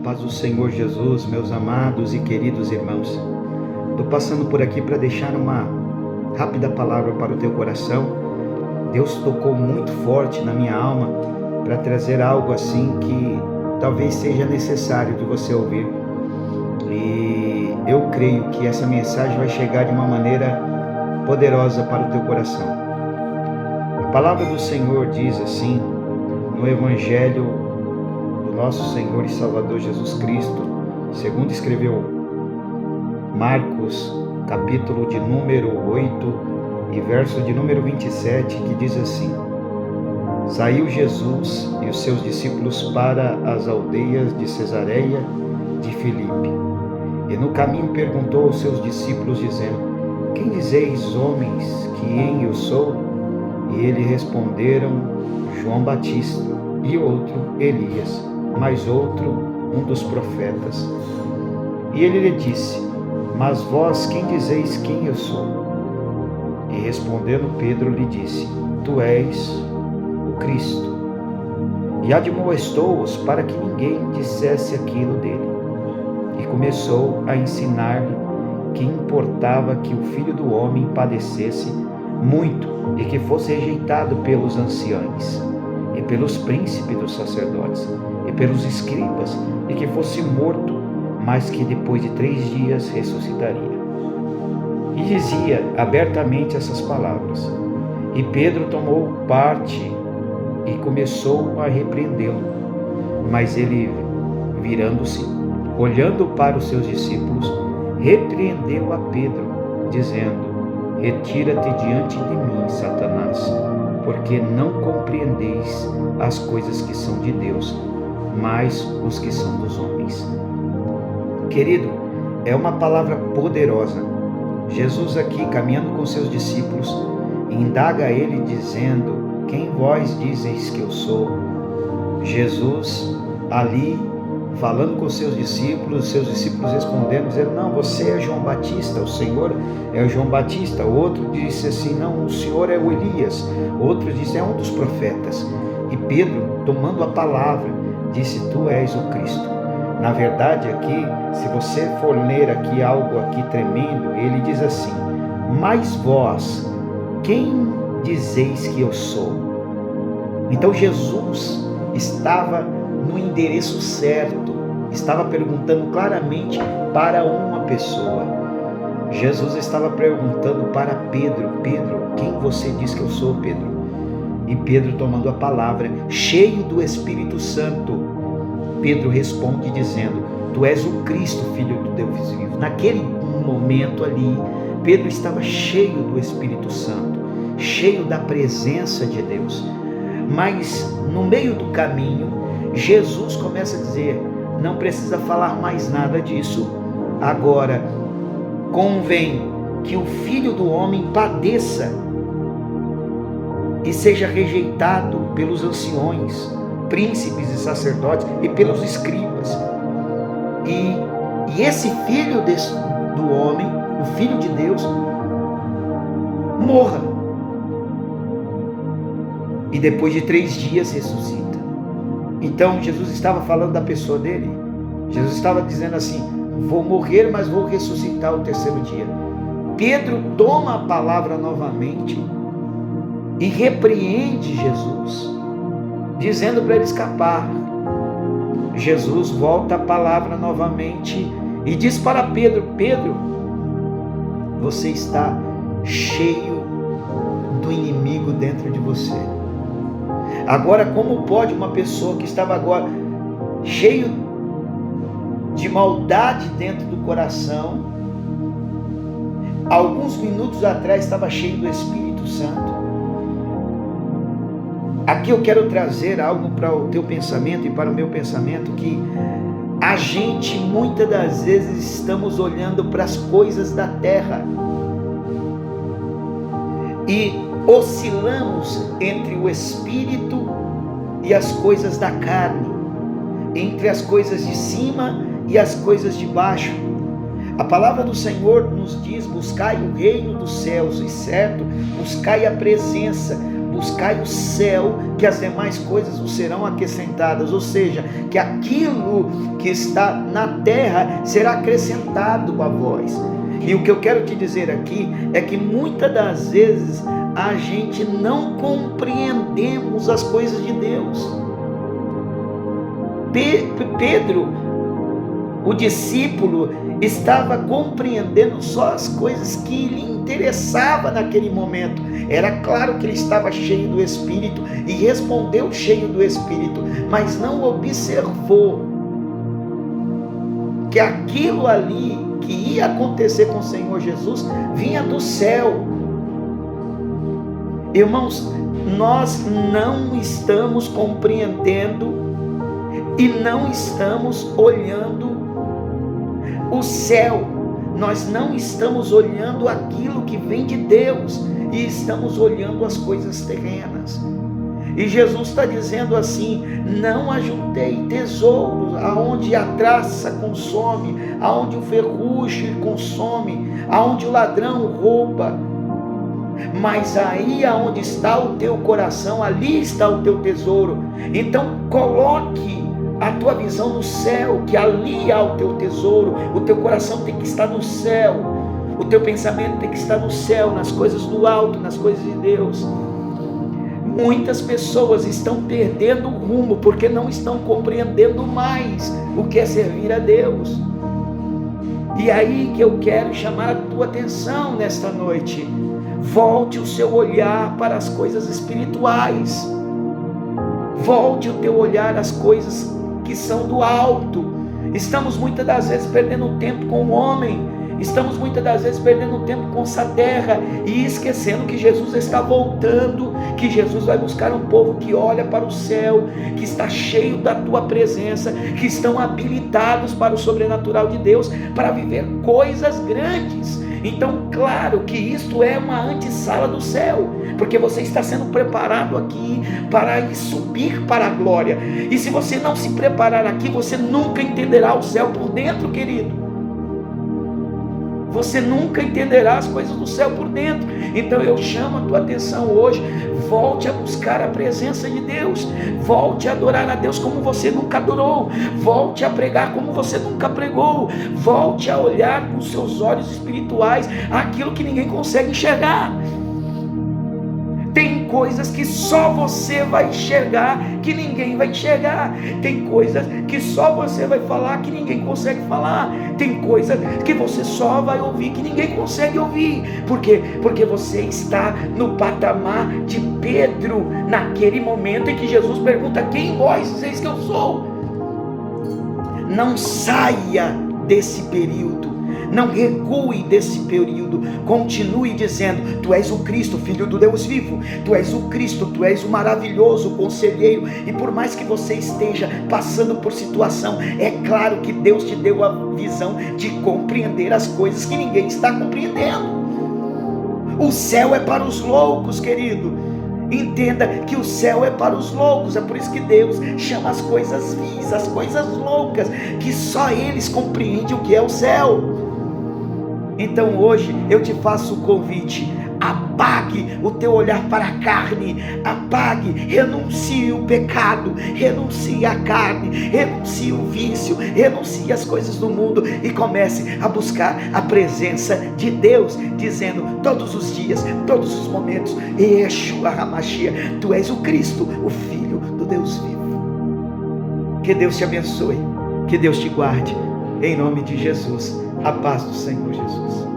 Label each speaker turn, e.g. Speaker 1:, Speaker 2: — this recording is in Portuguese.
Speaker 1: paz do Senhor Jesus, meus amados e queridos irmãos. Estou passando por aqui para deixar uma rápida palavra para o teu coração. Deus tocou muito forte na minha alma para trazer algo assim que talvez seja necessário de você ouvir. E eu creio que essa mensagem vai chegar de uma maneira poderosa para o teu coração. A palavra do Senhor diz assim, no Evangelho nosso Senhor e Salvador Jesus Cristo, segundo escreveu Marcos, capítulo de número 8 e verso de número 27, que diz assim: Saiu Jesus e os seus discípulos para as aldeias de Cesareia de Filipe, e no caminho perguntou aos seus discípulos, dizendo: Quem dizeis, homens, que eu sou? E eles responderam: João Batista, e outro, Elias, mais outro, um dos profetas. E ele lhe disse: Mas vós quem dizeis quem eu sou? E respondendo Pedro lhe disse: Tu és o Cristo. E admoestou-os para que ninguém dissesse aquilo dele. E começou a ensinar-lhe que importava que o Filho do Homem padecesse muito e que fosse rejeitado pelos anciãos e pelos príncipes dos sacerdotes e pelos escribas, e que fosse morto, mas que depois de 3 dias ressuscitaria. E dizia abertamente essas palavras. E Pedro tomou parte e começou a repreendê-lo. Mas ele, virando-se, olhando para os seus discípulos, repreendeu a Pedro, dizendo: Retira-te diante de mim, Satanás, porque não compreendeis as coisas que são de Deus, mas os que são dos homens. Querido, é uma palavra poderosa. Jesus aqui, caminhando com seus discípulos, indaga a ele dizendo: Quem vós dizeis que eu sou? Jesus ali falando com seus discípulos respondendo, dizendo: Não, você é João Batista, o Senhor é o João Batista. O outro disse assim: Não, o Senhor é o Elias. Outro disse: É um dos profetas. E Pedro, tomando a palavra, disse: Tu és o Cristo. Na verdade, aqui, se você for ler aqui algo aqui tremendo, ele diz assim: Mas vós, quem dizeis que eu sou? Então Jesus estava no endereço certo, estava perguntando claramente para uma pessoa. Jesus estava perguntando para Pedro: Pedro, quem você diz que eu sou, Pedro? E Pedro, tomando a palavra, cheio do Espírito Santo, Pedro responde dizendo: Tu és o Cristo, Filho do Deus vivo. Naquele momento ali, Pedro estava cheio do Espírito Santo, cheio da presença de Deus. Mas no meio do caminho, Jesus começa a dizer: Não precisa falar mais nada disso. Agora, convém que o Filho do Homem padeça e seja rejeitado pelos anciões, príncipes e sacerdotes e pelos escribas. E esse Filho do Homem, o Filho de Deus, morra. E depois de 3 dias ressuscita. Então Jesus estava falando da pessoa dele. Jesus estava dizendo assim: Vou morrer, mas vou ressuscitar ao 3º dia. Pedro toma a palavra novamente e repreende Jesus, dizendo para ele escapar. Jesus volta a palavra novamente e diz para Pedro: Pedro, você está cheio do inimigo dentro de você. Agora, como pode uma pessoa que estava agora cheio de maldade dentro do coração, alguns minutos atrás estava cheio do Espírito Santo? Aqui eu quero trazer algo para o teu pensamento e para o meu pensamento, que a gente muitas das vezes estamos olhando para as coisas da terra e oscilamos entre o Espírito e as coisas da carne, entre as coisas de cima e as coisas de baixo. A palavra do Senhor nos diz: buscai o reino dos céus, e certo, buscai a presença, buscai o céu, que as demais coisas vos serão acrescentadas, ou seja, que aquilo que está na terra será acrescentado a vós. E o que eu quero te dizer aqui é que muitas das vezes a gente não compreendemos as coisas de Deus. Pedro, o discípulo, estava compreendendo só as coisas que lhe interessavam naquele momento. Era claro que ele estava cheio do Espírito e respondeu cheio do Espírito, mas não observou que aquilo ali que ia acontecer com o Senhor Jesus vinha do céu. Irmãos, nós não estamos compreendendo e não estamos olhando o céu, nós não estamos olhando aquilo que vem de Deus e estamos olhando as coisas terrenas. E Jesus está dizendo assim: não ajuntei tesouros aonde a traça consome, aonde o ferrugem consome, aonde o ladrão rouba, mas aí aonde está o teu coração, ali está o teu tesouro. Então coloque a tua visão no céu, que ali há o teu tesouro. O teu coração tem que estar no céu, o teu pensamento tem que estar no céu, nas coisas do alto, nas coisas de Deus. Muitas pessoas estão perdendo o rumo porque não estão compreendendo mais o que é servir a Deus. E aí que eu quero chamar a tua atenção nesta noite. Volte o seu olhar para as coisas espirituais. Volte o teu olhar às coisas que são do alto. Estamos muitas das vezes perdendo tempo com o homem. Estamos muitas das vezes perdendo tempo com essa terra e esquecendo que Jesus está voltando, que Jesus vai buscar um povo que olha para o céu, que está cheio da tua presença, que estão habilitados para o sobrenatural de Deus, para viver coisas grandes. Então, claro que isto é uma antessala do céu, porque você está sendo preparado aqui para ir subir para a glória. E se você não se preparar aqui, você nunca entenderá o céu por dentro, querido. Você nunca entenderá as coisas do céu por dentro. Então eu chamo a tua atenção hoje. Volte a buscar a presença de Deus. Volte a adorar a Deus como você nunca adorou. Volte a pregar como você nunca pregou. Volte a olhar com seus olhos espirituais aquilo que ninguém consegue enxergar. Tem coisas que só você vai enxergar, que ninguém vai enxergar. Tem coisas que só você vai falar, que ninguém consegue falar. Tem coisas que você só vai ouvir, que ninguém consegue ouvir. Por quê? Porque você está no patamar de Pedro, naquele momento em que Jesus pergunta: quem vós dizeis que eu sou? Não saia desse período. Não recue desse período, continue dizendo: tu és o Cristo, Filho do Deus vivo, tu és o Cristo, tu és o maravilhoso conselheiro. E por mais que você esteja passando por situação, é claro que Deus te deu a visão de compreender as coisas que ninguém está compreendendo. O céu é para os loucos, querido. Entenda que o céu é para os loucos. É por isso que Deus chama as coisas vis, as coisas loucas, que só eles compreendem o que é o céu. Então hoje eu te faço o convite: apague o teu olhar para a carne, apague, renuncie o pecado, renuncie a carne, renuncie o vício, renuncie as coisas do mundo e comece a buscar a presença de Deus, dizendo todos os dias, todos os momentos: Yeshua HaMashiach, tu és o Cristo, o Filho do Deus vivo. Que Deus te abençoe, que Deus te guarde, em nome de Jesus. A paz do Senhor Jesus.